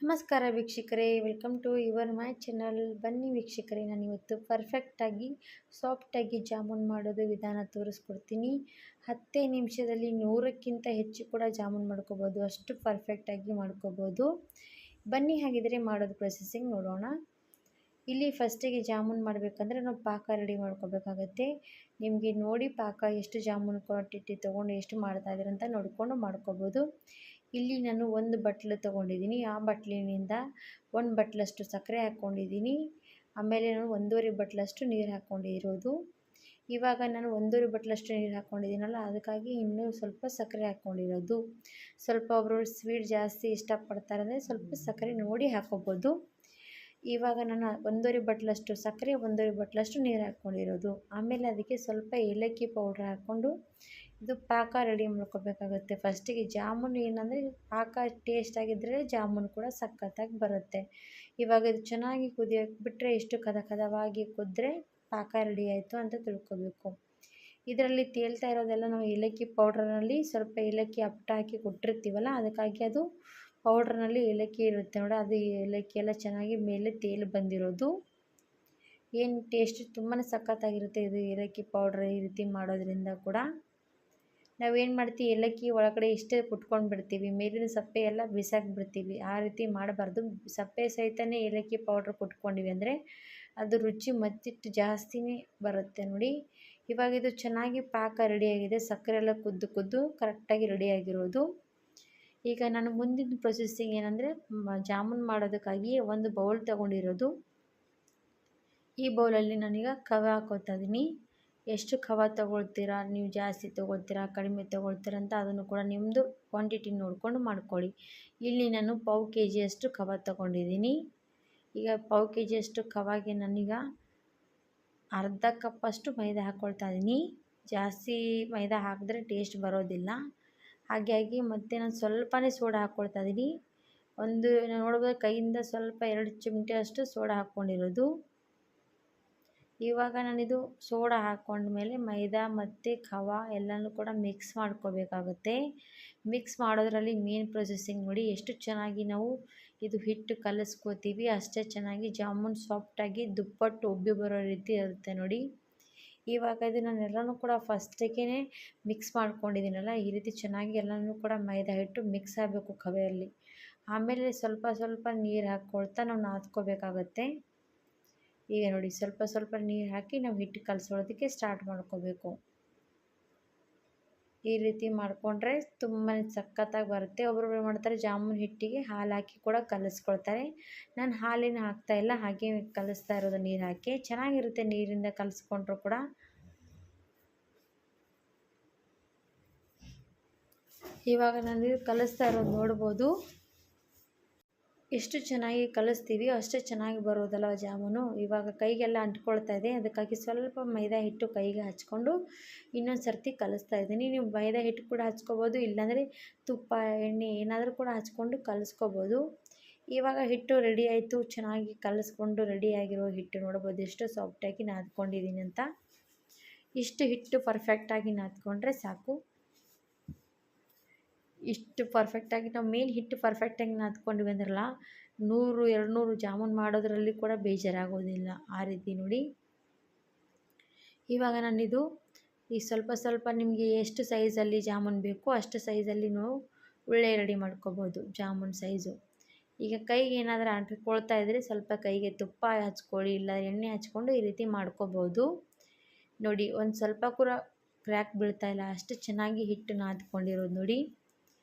ನಮಸ್ಕಾರ ವೀಕ್ಷಕರೇ, welcome to your my channel. ಬನ್ನಿ ವೀಕ್ಷಕರೇ, ನಾನು ಇವತ್ತು ಪರ್ಫೆಕ್ಟಾಗಿ ಸಾಫ್ಟಾಗಿ ಜಾಮೂನ್ ಮಾಡೋದು ವಿಧಾನ ತೋರಿಸ್ಕೊಡ್ತೀನಿ. 10 ನಿಮಿಷದಲ್ಲಿ 100ಕ್ಕಿಂತ ಹೆಚ್ಚು ಕೂಡ ಜಾಮೂನ್ ಮಾಡ್ಕೋಬೋದು, ಅಷ್ಟು ಪರ್ಫೆಕ್ಟಾಗಿ ಮಾಡ್ಕೋಬೋದು. ಬನ್ನಿ ಹಾಗಿದ್ರೆ ಮಾಡೋದು ಪ್ರೊಸೆಸಿಂಗ್ ನೋಡೋಣ. ಇಲ್ಲಿ ಫಸ್ಟಿಗೆ ಜಾಮೂನ್ ಮಾಡಬೇಕಂದ್ರೆ ನಾವು ಪಾಕ ರೆಡಿ ಮಾಡ್ಕೋಬೇಕಾಗತ್ತೆ. ನಿಮಗೆ ನೋಡಿ ಪಾಕ ಎಷ್ಟು ಜಾಮೂನ್ ಕ್ವಾಂಟಿಟಿ ತೊಗೊಂಡು ಎಷ್ಟು ಮಾಡ್ತಾ ಇದ್ದೀರ ಅಂತ ನೋಡಿಕೊಂಡು ಮಾಡ್ಕೋಬೋದು. ಇಲ್ಲಿ ನಾನು ಒಂದು ಬಟ್ಲು ತೊಗೊಂಡಿದ್ದೀನಿ. ಆ ಬಟ್ಲಿನಿಂದ 1 ಬಟ್ಲಷ್ಟು ಸಕ್ಕರೆ ಹಾಕ್ಕೊಂಡಿದ್ದೀನಿ. ಆಮೇಲೆ ನಾನು 1.5 ಬಟ್ಲಷ್ಟು ನೀರು ಹಾಕ್ಕೊಂಡಿರೋದು. ಇವಾಗ ನಾನು 1.5 ಬಟ್ಲಷ್ಟು ನೀರು ಹಾಕ್ಕೊಂಡಿದ್ದೀನಲ್ಲ, ಅದಕ್ಕಾಗಿ ಇನ್ನೂ ಸ್ವಲ್ಪ ಸಕ್ಕರೆ ಹಾಕ್ಕೊಂಡಿರೋದು. ಸ್ವಲ್ಪ ಒಬ್ಬರು ಸ್ವೀಟ್ ಜಾಸ್ತಿ ಇಷ್ಟಪಡ್ತಾರೆ ಅಂದರೆ ಸ್ವಲ್ಪ ಸಕ್ಕರೆ ನೋಡಿ ಹಾಕ್ಕೋಬೋದು. ಇವಾಗ ನಾನು 1.5 ಬಟ್ಲಷ್ಟು ಸಕ್ಕರೆ 1.5 ಬಟ್ಲಷ್ಟು ನೀರು ಹಾಕ್ಕೊಂಡಿರೋದು. ಆಮೇಲೆ ಅದಕ್ಕೆ ಸ್ವಲ್ಪ ಏಲಕ್ಕಿ ಪೌಡ್ರ್ ಹಾಕ್ಕೊಂಡು ಇದು ಪಾಕ ರೆಡಿ ಮಾಡ್ಕೋಬೇಕಾಗುತ್ತೆ. ಫಸ್ಟಿಗೆ ಜಾಮೂನು ಏನಂದರೆ ಪಾಕ ಟೇಸ್ಟಾಗಿದ್ದರೆ ಜಾಮೂನು ಕೂಡ ಸಖತ್ತಾಗಿ ಬರುತ್ತೆ. ಇವಾಗ ಇದು ಚೆನ್ನಾಗಿ ಕುದಿಯೋಕೆ ಬಿಟ್ಟರೆ ಎಷ್ಟು ಕದವಾಗಿ ಕುದ್ರೆ ಪಾಕ ರೆಡಿ ಆಯಿತು ಅಂತ ತಿಳ್ಕೊಬೇಕು. ಇದರಲ್ಲಿ ತೇಲ್ತಾ ಇರೋದೆಲ್ಲ ನಾವು ಏಲಕ್ಕಿ ಪೌಡ್ರಲ್ಲಿ ಸ್ವಲ್ಪ ಏಲಕ್ಕಿ ಅಪ್ಪಟ ಹಾಕಿ ಕೊಟ್ಟಿರ್ತೀವಲ್ಲ, ಅದಕ್ಕಾಗಿ ಅದು ಪೌಡ್ರ್ನಲ್ಲಿ ಏಲಕ್ಕಿ ಇರುತ್ತೆ ನೋಡಿ, ಅದು ಏಲಕ್ಕಿ ಎಲ್ಲ ಚೆನ್ನಾಗಿ ಮೇಲೆ ತೇಲಿ ಬಂದಿರೋದು. ಏನು ಟೇಸ್ಟ್ ತುಂಬಾ ಸಖತ್ತಾಗಿರುತ್ತೆ ಇದು ಏಲಕ್ಕಿ ಪೌಡ್ರ್ ಈ ರೀತಿ ಮಾಡೋದ್ರಿಂದ ಕೂಡ. ನಾವೇನು ಮಾಡ್ತೀವಿ, ಏಲಕ್ಕಿ ಒಳಗಡೆ ಇಷ್ಟೇ ಕುಟ್ಕೊಂಡು ಬಿಡ್ತೀವಿ, ಮೇಲಿನ ಸಪ್ಪೆ ಎಲ್ಲ ಬಿಸಾಕ್ಬಿಡ್ತೀವಿ. ಆ ರೀತಿ ಮಾಡಬಾರ್ದು. ಸಪ್ಪೆ ಸಹಿತನೇ ಏಲಕ್ಕಿ ಪೌಡ್ರ್ ಕುಟ್ಕೊಂಡಿವಿ ಅಂದರೆ ಅದು ರುಚಿ ಮತ್ತಿಟ್ಟು ಜಾಸ್ತಿನೇ ಬರುತ್ತೆ ನೋಡಿ. ಇವಾಗ ಇದು ಚೆನ್ನಾಗಿ ಪಾಕ ರೆಡಿಯಾಗಿದೆ, ಸಕ್ಕರೆ ಎಲ್ಲ ಕುದ್ದು ಕರೆಕ್ಟಾಗಿ ರೆಡಿಯಾಗಿರೋದು. ಈಗ ನಾನು ಮುಂದಿನ ಪ್ರೊಸೆಸಿಂಗ್ ಏನಂದರೆ ಜಾಮೂನ್ ಮಾಡೋದಕ್ಕಾಗಿ ಒಂದು ಬೌಲ್ ತೊಗೊಂಡಿರೋದು. ಈ ಬೌಲಲ್ಲಿ ನಾನೀಗ ಖವ ಹಾಕೋತಾ ಇದ್ದೀನಿ. ಎಷ್ಟು ಖವ ತೊಗೊಳ್ತೀರಾ, ನೀವು ಜಾಸ್ತಿ ತೊಗೊಳ್ತೀರಾ ಕಡಿಮೆ ತೊಗೊಳ್ತೀರಾ ಅಂತ ಅದನ್ನು ಕೂಡ ನಿಮ್ಮದು ಕ್ವಾಂಟಿಟಿ ನೋಡಿಕೊಂಡು ಮಾಡ್ಕೊಳ್ಳಿ. ಇಲ್ಲಿ ನಾನು ಪಾವು kg ಖವ ತೊಗೊಂಡಿದ್ದೀನಿ. ಈಗ ಪಾವು kg ಖವಾಗೆ ನಾನೀಗ ಅರ್ಧ ಕಪ್ಪಷ್ಟು ಮೈದಾ ಹಾಕ್ಕೊಳ್ತಾ ಇದ್ದೀನಿ. ಜಾಸ್ತಿ ಮೈದಾ ಹಾಕಿದ್ರೆ ಟೇಸ್ಟ್ ಬರೋದಿಲ್ಲ. ಹಾಗಾಗಿ ಮತ್ತೆ ನಾನು ಸ್ವಲ್ಪನೇ ಸೋಡಾ ಹಾಕ್ಕೊಳ್ತಾ ಇದ್ದೀನಿ. ನೋಡ್ಬೋದು ಕೈಯಿಂದ ಸ್ವಲ್ಪ 2 ಚಿಮಟೆ ಅಷ್ಟು ಸೋಡಾ ಹಾಕ್ಕೊಂಡಿರೋದು. ಇವಾಗ ನಾನಿದು ಸೋಡಾ ಹಾಕ್ಕೊಂಡ್ಮೇಲೆ ಮೈದಾ ಮತ್ತು ಖವ ಎಲ್ಲನೂ ಕೂಡ ಮಿಕ್ಸ್ ಮಾಡ್ಕೋಬೇಕಾಗುತ್ತೆ. ಮಿಕ್ಸ್ ಮಾಡೋದ್ರಲ್ಲಿ ಮೇನ್ ಪ್ರೊಸೆಸಿಂಗ್ ನೋಡಿ, ಎಷ್ಟು ಚೆನ್ನಾಗಿ ನಾವು ಇದು ಹಿಟ್ಟು ಕಲಿಸ್ಕೋತೀವಿ ಅಷ್ಟೇ ಚೆನ್ನಾಗಿ ಜಾಮೂನ್ ಸಾಫ್ಟಾಗಿ ದುಪ್ಪಟ್ಟು ಉಬ್ಬಿ ಬರೋ ರೀತಿ ಇರುತ್ತೆ ನೋಡಿ. ಇವಾಗ ಇದು ನಾನೆಲ್ಲನೂ ಕೂಡ ಫಸ್ಟಿಗೆ ಮಿಕ್ಸ್ ಮಾಡ್ಕೊಂಡಿದ್ದೀನಲ್ಲ, ಈ ರೀತಿ ಚೆನ್ನಾಗಿ ಎಲ್ಲನೂ ಕೂಡ ಮೈದಾ ಹಿಟ್ಟು ಮಿಕ್ಸ್ ಆಗಬೇಕು ಖವೆಯಲ್ಲಿ. ಆಮೇಲೆ ಸ್ವಲ್ಪ ನೀರು ಹಾಕ್ಕೊಳ್ತಾ ನಾವು ನಾದ್ಕೋಬೇಕಾಗತ್ತೆ. ಈಗ ನೋಡಿ ಸ್ವಲ್ಪ ನೀರು ಹಾಕಿ ನಾವು ಹಿಟ್ಟು ಕಲಿಸೋದಕ್ಕೆ ಸ್ಟಾರ್ಟ್ ಮಾಡ್ಕೋಬೇಕು. ಈ ರೀತಿ ಮಾಡಿಕೊಂಡ್ರೆ ತುಂಬಾ ಸಖತ್ತಾಗಿ ಬರುತ್ತೆ. ಒಬ್ಬೊಬ್ರು ಮಾಡ್ತಾರೆ ಜಾಮೂನ್ ಹಿಟ್ಟಿಗೆ ಹಾಲು ಹಾಕಿ ಕೂಡ ಕಲಿಸ್ಕೊಳ್ತಾರೆ. ನಾನು ಹಾಲೇನು ಹಾಕ್ತಾಯಿಲ್ಲ, ಹಾಗೆ ಕಲಿಸ್ತಾ ಇರೋದು ನೀರು ಹಾಕಿ. ಚೆನ್ನಾಗಿರುತ್ತೆ ನೀರಿಂದ ಕಲಿಸ್ಕೊಂಡ್ರು ಕೂಡ. ಇವಾಗ ನಾನು ಕಲಿಸ್ತಾ ಇರೋದು ನೋಡ್ಬೋದು. ಎಷ್ಟು ಚೆನ್ನಾಗಿ ಕಲಿಸ್ತೀವಿ ಅಷ್ಟೇ ಚೆನ್ನಾಗಿ ಬರೋದಲ್ಲ ಜಾಮೂನು. ಇವಾಗ ಕೈಗೆಲ್ಲ ಅಂಟ್ಕೊಳ್ತಾ ಇದೆ, ಅದಕ್ಕಾಗಿ ಸ್ವಲ್ಪ ಮೈದಾ ಹಿಟ್ಟು ಕೈಗೆ ಹಚ್ಕೊಂಡು ಇನ್ನೊಂದು ಸರ್ತಿ ಕಲಿಸ್ತಾ ಇದ್ದೀನಿ. ನೀವು ಮೈದಾ ಹಿಟ್ಟು ಕೂಡ ಹಚ್ಕೋಬೋದು, ಇಲ್ಲಾಂದರೆ ತುಪ್ಪ ಎಣ್ಣೆ ಏನಾದರೂ ಕೂಡ ಹಚ್ಕೊಂಡು ಕಲಿಸ್ಕೋಬೋದು. ಇವಾಗ ಹಿಟ್ಟು ರೆಡಿ ಆಯಿತು, ಚೆನ್ನಾಗಿ ಕಲಿಸ್ಕೊಂಡು ರೆಡಿಯಾಗಿರೋ ಹಿಟ್ಟು ನೋಡ್ಬೋದು ಎಷ್ಟು ಸಾಫ್ಟಾಗಿ ನಾದ್ಕೊಂಡಿದ್ದೀನಿ ಅಂತ. ಇಷ್ಟು ಹಿಟ್ಟು ಪರ್ಫೆಕ್ಟಾಗಿ ನಾದ್ಕೊಂಡ್ರೆ ಸಾಕು. ಇಷ್ಟು ಪರ್ಫೆಕ್ಟಾಗಿ ನಾವು ಮೇನ್ ಹಿಟ್ಟು ಪರ್ಫೆಕ್ಟಾಗಿ ನಾದ್ಕೊಂಡ್ವಿ ಅಂದ್ರಲ್ಲ, 100-200 ಜಾಮೂನ್ ಮಾಡೋದ್ರಲ್ಲಿ ಕೂಡ ಬೇಜಾರಾಗೋದಿಲ್ಲ. ಆ ರೀತಿ ನೋಡಿ. ಇವಾಗ ನಾನಿದು ಈ ಸ್ವಲ್ಪ ನಿಮಗೆ ಎಷ್ಟು ಸೈಜಲ್ಲಿ ಜಾಮೂನ್ ಬೇಕು ಅಷ್ಟು ಸೈಜಲ್ಲಿ ನಾವು ಉಳ್ಳೆ ರೆಡಿ ಮಾಡ್ಕೋಬೋದು ಜಾಮೂನ್ ಸೈಜು. ಈಗ ಕೈಗೆ ಏನಾದರೂ ಅಂಟ್ಕೊಳ್ತಾ ಇದ್ದರೆ ಸ್ವಲ್ಪ ಕೈಗೆ ತುಪ್ಪ ಹಚ್ಕೊಳ್ಳಿ, ಇಲ್ಲ ಎಣ್ಣೆ ಹಚ್ಕೊಂಡು ಈ ರೀತಿ ಮಾಡ್ಕೋಬೋದು ನೋಡಿ. ಒಂದು ಸ್ವಲ್ಪ ಕೂಡ ಕ್ರ್ಯಾಕ್ ಬೀಳ್ತಾಯಿಲ್ಲ, ಅಷ್ಟು ಚೆನ್ನಾಗಿ ಹಿಟ್ಟು ನಾದ್ಕೊಂಡಿರೋದು ನೋಡಿ.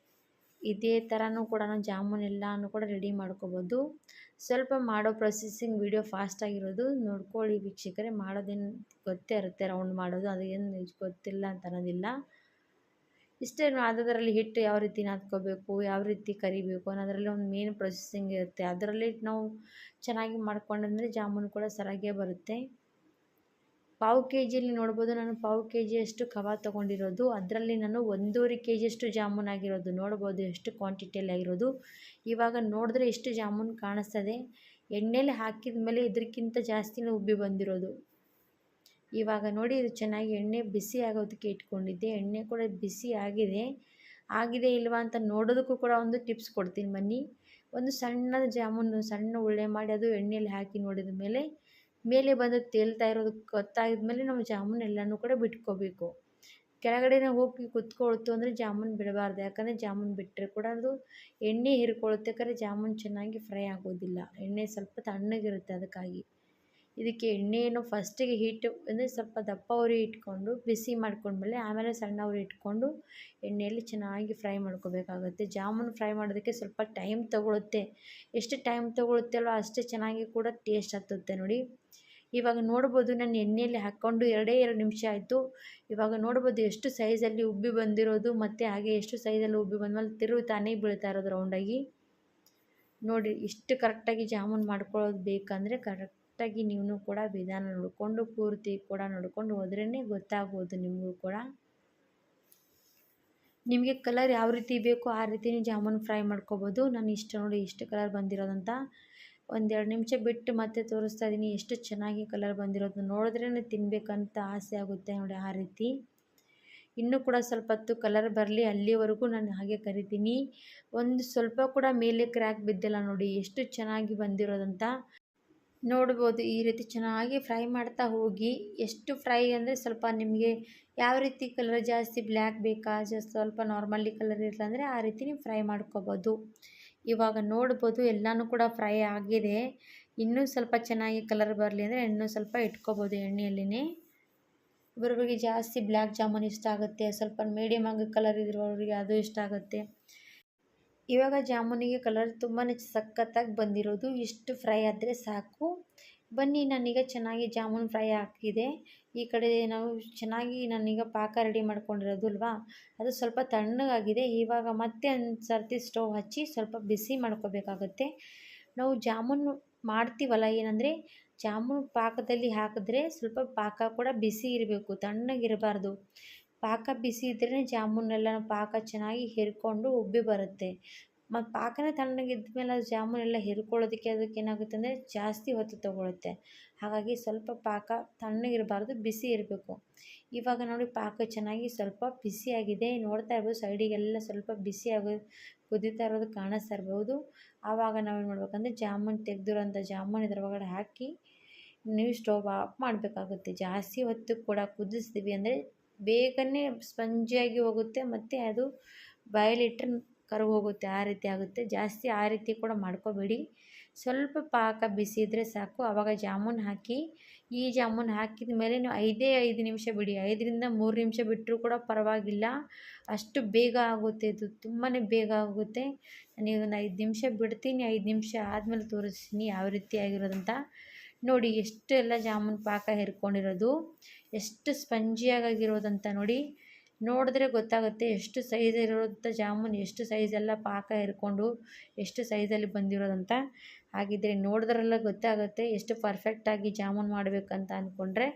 ಇದೇ ಥರನೂ ಕೂಡ ನಾವು ಜಾಮೂನ್ ಎಲ್ಲನೂ ಕೂಡ ರೆಡಿ ಮಾಡ್ಕೋಬೋದು. ಸ್ವಲ್ಪ ಮಾಡೋ ಪ್ರೊಸೆಸಿಂಗ್ ವಿಡಿಯೋ ಫಾಸ್ಟಾಗಿರೋದು ನೋಡ್ಕೊಳ್ಳಿ ವೀಕ್ಷಕರೇ. ಮಾಡೋದೇನು ಗೊತ್ತೇ ಇರುತ್ತೆ, ರೌಂಡ್ ಮಾಡೋದು, ಅದೇನು ಗೊತ್ತಿಲ್ಲ ಅಂತ ಅನ್ನೋದಿಲ್ಲ. ಇಷ್ಟೇ ಅದರಲ್ಲಿ ಹಿಟ್ಟು ಯಾವ ರೀತಿ ನಾದ್ಕೋಬೇಕು, ಯಾವ ರೀತಿ ಕರಿಬೇಕು ಅನ್ನೋದರಲ್ಲಿ ಒಂದು ಮೇನ್ ಪ್ರೊಸೆಸಿಂಗ್ ಇರುತ್ತೆ. ಅದರಲ್ಲಿ ನಾವು ಚೆನ್ನಾಗಿ ಮಾಡ್ಕೊಂಡ್ರೆ ಜಾಮೂನು ಕೂಡ ಸರಿಯಾಗೇ ಬರುತ್ತೆ. ಪಾವು kgಯಲ್ಲಿ ನೋಡ್ಬೋದು, ನಾನು ಪಾವು kg ಖವ ತೊಗೊಂಡಿರೋದು. ಅದರಲ್ಲಿ ನಾನು 1.5 kg ಜಾಮೂನ್ ಆಗಿರೋದು ನೋಡ್ಬೋದು ಎಷ್ಟು ಕ್ವಾಂಟಿಟಿಯಲ್ಲಿ ಆಗಿರೋದು. ಇವಾಗ ನೋಡಿದ್ರೆ ಎಷ್ಟು ಜಾಮೂನ್ ಕಾಣಿಸ್ತದೆ, ಎಣ್ಣೆಲಿ ಹಾಕಿದ ಮೇಲೆ ಇದಕ್ಕಿಂತ ಜಾಸ್ತಿನೇ ಉಬ್ಬಿ ಬಂದಿರೋದು. ಇವಾಗ ನೋಡಿ, ಇದು ಚೆನ್ನಾಗಿ ಎಣ್ಣೆ ಬಿಸಿ ಆಗೋದಕ್ಕೆ ಇಟ್ಕೊಂಡಿದ್ದೆ. ಎಣ್ಣೆ ಕೂಡ ಬಿಸಿ ಆಗಿದೆ ಇಲ್ವಾ ಅಂತ ನೋಡೋದಕ್ಕೂ ಕೂಡ ಒಂದು ಟಿಪ್ಸ್ ಕೊಡ್ತೀನಿ ಬನ್ನಿ. ಒಂದು ಸಣ್ಣ ಜಾಮೂನು ಸಣ್ಣ ಉಳ್ಳೆ ಮಾಡಿ ಅದು ಎಣ್ಣೆಯಲ್ಲಿ ಹಾಕಿ ನೋಡಿದ ಮೇಲೆ ಬಂದು ತೇಲ್ತಾ ಇರೋದು ಗೊತ್ತಾಗಿದ ಮೇಲೆ ನಾವು ಜಾಮೂನ್ ಎಲ್ಲನೂ ಕೂಡ ಬಿಟ್ಕೋಬೇಕು. ಕೆಳಗಡೆ ಹೋಗಿ ಕುತ್ಕೊಳ್ತು ಅಂದರೆ ಜಾಮೂನ್ ಬಿಡಬಾರ್ದು, ಯಾಕಂದರೆ ಜಾಮೂನ್ ಬಿಟ್ಟರೆ ಕೂಡ ಅದು ಎಣ್ಣೆ ಹೀರ್ಕೊಳ್ಳುತ್ತೆ, ಯಾಕಂದರೆ ಜಾಮೂನ್ ಚೆನ್ನಾಗಿ ಫ್ರೈ ಆಗೋದಿಲ್ಲ, ಎಣ್ಣೆ ಸ್ವಲ್ಪ ತಣ್ಣಗಿರುತ್ತೆ. ಅದಕ್ಕಾಗಿ ಇದಕ್ಕೆ ಎಣ್ಣೆಯನ್ನು ಫಸ್ಟಿಗೆ ಹೀಟು ಅಂದರೆ ಸ್ವಲ್ಪ ದಪ್ಪ ಉರಿ ಇಟ್ಕೊಂಡು ಬಿಸಿ ಮಾಡ್ಕೊಂಡ್ಮೇಲೆ ಆಮೇಲೆ ಸಣ್ಣ ಉರಿ ಇಟ್ಕೊಂಡು ಎಣ್ಣೆಯಲ್ಲಿ ಚೆನ್ನಾಗಿ ಫ್ರೈ ಮಾಡ್ಕೋಬೇಕಾಗುತ್ತೆ. ಜಾಮೂನ್ ಫ್ರೈ ಮಾಡೋದಕ್ಕೆ ಸ್ವಲ್ಪ ಟೈಮ್ ತೊಗೊಳುತ್ತೆ. ಎಷ್ಟು ಟೈಮ್ ತೊಗೊಳುತ್ತೆ ಅಲ್ವ ಅಷ್ಟೇ ಚೆನ್ನಾಗಿ ಕೂಡ ಟೇಸ್ಟ್ ಹತ್ತುತ್ತೆ ನೋಡಿ. ಇವಾಗ ನೋಡ್ಬೋದು ನಾನು ಎಣ್ಣೆಯಲ್ಲಿ ಹಾಕ್ಕೊಂಡು 2 ನಿಮಿಷ ಆಯಿತು. ಇವಾಗ ನೋಡ್ಬೋದು ಎಷ್ಟು ಸೈಜಲ್ಲಿ ಉಬ್ಬಿ ಬಂದಿರೋದು, ಮತ್ತು ಹಾಗೆ ಎಷ್ಟು ಸೈಜಲ್ಲಿ ಉಬ್ಬಿ ಬಂದಮೇಲೆ ತಿರುವು ತಾನೇ ಬೀಳ್ತಾ ಇರೋದು ರೌಂಡಾಗಿ. ನೋಡಿ ಇಷ್ಟು ಕರೆಕ್ಟಾಗಿ ಜಾಮೂನ್ ಮಾಡ್ಕೊಳ್ಳೋದು ಬೇಕಂದರೆ ಕರೆಕ್ಟಾಗಿ ನೀವು ಕೂಡ ವಿಧಾನ ನೋಡಿಕೊಂಡು ಪೂರ್ತಿ ಕೂಡ ನೋಡ್ಕೊಂಡು ಹೋದ್ರೇ ಗೊತ್ತಾಗ್ಬೋದು ನಿಮಗೂ ಕೂಡ. ನಿಮಗೆ ಕಲರ್ ಯಾವ ರೀತಿ ಬೇಕೋ ಆ ರೀತಿಯೇ ಜಾಮೂನ್ ಫ್ರೈ ಮಾಡ್ಕೋಬೋದು. ನಾನು ನೋಡಿ ಇಷ್ಟು ಕಲರ್ ಬಂದಿರೋದಂತ 1-2 ನಿಮಿಷ ಬಿಟ್ಟು ಮತ್ತೆ ತೋರಿಸ್ತಾ ಇದ್ದೀನಿ. ಎಷ್ಟು ಚೆನ್ನಾಗಿ ಕಲರ್ ಬಂದಿರೋದು ನೋಡಿದ್ರೇ ತಿನ್ನಬೇಕಂತ ಆಸೆ ಆಗುತ್ತೆ ನೋಡಿ. ಆ ರೀತಿ ಇನ್ನೂ ಕೂಡ ಸ್ವಲ್ಪ ಹೊತ್ತು ಕಲರ್ ಬರಲಿ, ಅಲ್ಲಿವರೆಗೂ ನಾನು ಹಾಗೆ ಕರಿತೀನಿ. ಒಂದು ಸ್ವಲ್ಪ ಕೂಡ ಮೇಲೆ ಕ್ರ್ಯಾಕ್ ಬಿದ್ದಿಲ್ಲ ನೋಡಿ, ಎಷ್ಟು ಚೆನ್ನಾಗಿ ಬಂದಿರೋದಂತ ನೋಡ್ಬೋದು. ಈ ರೀತಿ ಚೆನ್ನಾಗಿ ಫ್ರೈ ಮಾಡ್ತಾ ಹೋಗಿ. ಎಷ್ಟು ಫ್ರೈ ಅಂದರೆ ಸ್ವಲ್ಪ ನಿಮಗೆ ಯಾವ ರೀತಿ ಕಲರ್ ಜಾಸ್ತಿ ಬ್ಲ್ಯಾಕ್ ಬೇಕಾ, ಸ್ವಲ್ಪ ನಾರ್ಮಲಿ ಕಲರ್ ಇರಲ್ಲ ಅಂದರೆ ಆ ರೀತಿ ನೀವು ಫ್ರೈ ಮಾಡ್ಕೋಬೋದು. ಇವಾಗ ನೋಡ್ಬೋದು ಎಲ್ಲನೂ ಕೂಡ ಫ್ರೈ ಆಗಿದೆ. ಇನ್ನೂ ಸ್ವಲ್ಪ ಚೆನ್ನಾಗಿ ಕಲರ್ ಬರಲಿ ಅಂದರೆ ಇನ್ನೂ ಸ್ವಲ್ಪ ಇಟ್ಕೋಬೋದು ಎಣ್ಣೆಯಲ್ಲಿನೇ. ಒಬ್ಬೊಬ್ಬರಿಗೆ ಜಾಸ್ತಿ ಬ್ಲ್ಯಾಕ್ ಜಾಮೂನ್ ಇಷ್ಟ ಆಗುತ್ತೆ, ಸ್ವಲ್ಪ ಮೀಡಿಯಮ್ ಆಗಿ ಕಲರ್ ಇರೋರಿಗೆ ಅದು ಇಷ್ಟ ಆಗುತ್ತೆ. ಇವಾಗ ಜಾಮೂನಿಗೆ ಕಲರ್ ತುಂಬಾ ಸಖತ್ತಾಗಿ ಬಂದಿರೋದು. ಇಷ್ಟು ಫ್ರೈ ಆದರೆ ಸಾಕು. ಬನ್ನಿ, ನಾನೀಗ ಚೆನ್ನಾಗಿ ಜಾಮೂನ್ ಫ್ರೈ ಹಾಕಿದೆ. ಈ ಕಡೆ ನಾವು ಚೆನ್ನಾಗಿ ನಾನೀಗ ಪಾಕ ರೆಡಿ ಮಾಡ್ಕೊಂಡಿರೋದು ಅಲ್ವಾ, ಅದು ಸ್ವಲ್ಪ ತಣ್ಣಗಾಗಿದೆ. ಇವಾಗ ಮತ್ತೆ ಒಂದು ಸರ್ತಿ ಸ್ಟವ್ ಹಚ್ಚಿ ಸ್ವಲ್ಪ ಬಿಸಿ ಮಾಡ್ಕೋಬೇಕಾಗತ್ತೆ. ನಾವು ಜಾಮೂನ್ ಮಾಡ್ತೀವಲ್ಲ, ಏನಂದರೆ ಜಾಮೂನ್ ಪಾಕದಲ್ಲಿ ಹಾಕಿದ್ರೆ ಸ್ವಲ್ಪ ಪಾಕ ಕೂಡ ಬಿಸಿ ಇರಬೇಕು, ತಣ್ಣಗಿರಬಾರ್ದು. ಪಾಕ ಬಿಸಿ ಇದ್ರೇ ಜಾಮೂನೆಲ್ಲ ಪಾಕ ಚೆನ್ನಾಗಿ ಹಿರ್ಕೊಂಡು ಉಬ್ಬಿ ಬರುತ್ತೆ. ಮತ್ತು ಪಾಕನೇ ತಣ್ಣಗಿದ್ದ ಮೇಲೆ ಅದು ಜಾಮೂನೆಲ್ಲ ಹಿರ್ಕೊಳ್ಳೋದಕ್ಕೆ ಅದಕ್ಕೆ ಏನಾಗುತ್ತೆ ಅಂದರೆ ಜಾಸ್ತಿ ಹೊತ್ತು ತೊಗೊಳುತ್ತೆ. ಹಾಗಾಗಿ ಸ್ವಲ್ಪ ಪಾಕ ತಣ್ಣಗಿರಬಾರ್ದು, ಬಿಸಿ ಇರಬೇಕು. ಇವಾಗ ನೋಡಿ ಪಾಕ ಚೆನ್ನಾಗಿ ಸ್ವಲ್ಪ ಬಿಸಿಯಾಗಿದೆ. ನೋಡ್ತಾ ಇರ್ಬೋದು ಸೈಡಿಗೆಲ್ಲ ಸ್ವಲ್ಪ ಕುದೀತಾ ಇರೋದು ಕಾಣಿಸ್ತಾ ಇರ್ಬೋದು. ಆವಾಗ ನಾವೇನು ಮಾಡ್ಬೇಕಂದ್ರೆ ಜಾಮೂನ್ ತೆಗೆದಿರೋಂಥ ಜಾಮೂನ್ ಇದ್ರ ಒಳಗಡೆ ಹಾಕಿ ನೀವು ಸ್ಟವ್ ಆಫ್ ಮಾಡಬೇಕಾಗುತ್ತೆ. ಜಾಸ್ತಿ ಹೊತ್ತು ಕೂಡ ಕುದಿಸ್ತೀವಿ ಅಂದರೆ ಬೇಗನೆ ಸ್ಪಂಜಿಯಾಗಿ ಹೋಗುತ್ತೆ, ಮತ್ತು ಅದು ಬಾಯಲ್ಲಿಟ್ಟರೆ ಕರಗಿ ಹೋಗುತ್ತೆ, ಆ ರೀತಿ ಆಗುತ್ತೆ. ಜಾಸ್ತಿ ಆ ರೀತಿ ಕೂಡ ಮಾಡ್ಕೋಬೇಡಿ. ಸ್ವಲ್ಪ ಪಾಕ ಬಿಸಿ ಇದ್ದರೆ ಸಾಕು. ಆವಾಗ ಜಾಮೂನ್ ಹಾಕಿ, ಈ ಜಾಮೂನ್ ಹಾಕಿದ ಮೇಲೆ ನೀವು 5 ನಿಮಿಷ ಬಿಡಿ. 5ರಿಂದ 3 ನಿಮಿಷ ಬಿಟ್ಟರೂ ಕೂಡ ಪರವಾಗಿಲ್ಲ, ಅಷ್ಟು ಬೇಗ ಆಗುತ್ತೆ. ಇದು ತುಂಬಾ ಬೇಗ ಆಗುತ್ತೆ. ನಾನೀಗ ಒಂದು 5 ನಿಮಿಷ ಬಿಡ್ತೀನಿ. 5 ನಿಮಿಷ ಆದಮೇಲೆ ತೋರಿಸ್ತೀನಿ ಯಾವ ರೀತಿ ಆಗಿರೋದಂತ. ನೋಡಿ ಎಷ್ಟೆಲ್ಲ ಜಾಮೂನ್ ಪಾಕ ಹಿರ್ಕೊಂಡಿರೋದು, ಎಷ್ಟು ಸ್ಪಂಜಿಯಾಗಿರೋದಂತ ನೋಡಿ. ನೋಡಿದ್ರೆ ಗೊತ್ತಾಗುತ್ತೆ ಎಷ್ಟು ಸೈಜ್ ಇರೋಂಥ ಜಾಮೂನ್, ಎಷ್ಟು ಸೈಜೆಲ್ಲ ಪಾಕ ಹಿರ್ಕೊಂಡು ಎಷ್ಟು ಸೈಜಲ್ಲಿ ಬಂದಿರೋದಂತ. ಹಾಗಿದ್ರೆ ನೋಡಿದ್ರೆಲ್ಲ ಗೊತ್ತಾಗುತ್ತೆ ಎಷ್ಟು ಪರ್ಫೆಕ್ಟಾಗಿ ಜಾಮೂನ್ ಮಾಡಬೇಕಂತ ಅಂದ್ಕೊಂಡ್ರೆ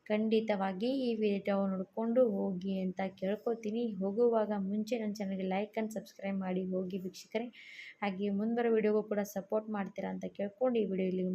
ಖಂಡಿತವಾಗಿ ಈ ವಿಡಿಯೋ ನೋಡಿಕೊಂಡು ಹೋಗಿ ಅಂತ ಕೇಳ್ಕೊತೀನಿ. ಹೋಗುವಾಗ ಮುಂಚೆ ನನ್ನ ಚಾನಲ್ಗೆ ಲೈಕ್ ಆ್ಯಂಡ್ ಸಬ್ಸ್ಕ್ರೈಬ್ ಮಾಡಿ ಹೋಗಿ ವೀಕ್ಷಕರೇ. ಹಾಗೆ ಮುಂಬರೋ ವಿಡಿಯೋಗೂ ಕೂಡ ಸಪೋರ್ಟ್ ಮಾಡ್ತೀರಾ ಅಂತ ಕೇಳ್ಕೊಂಡು ಈ ವಿಡಿಯೋ ಇಲ್ಲಿ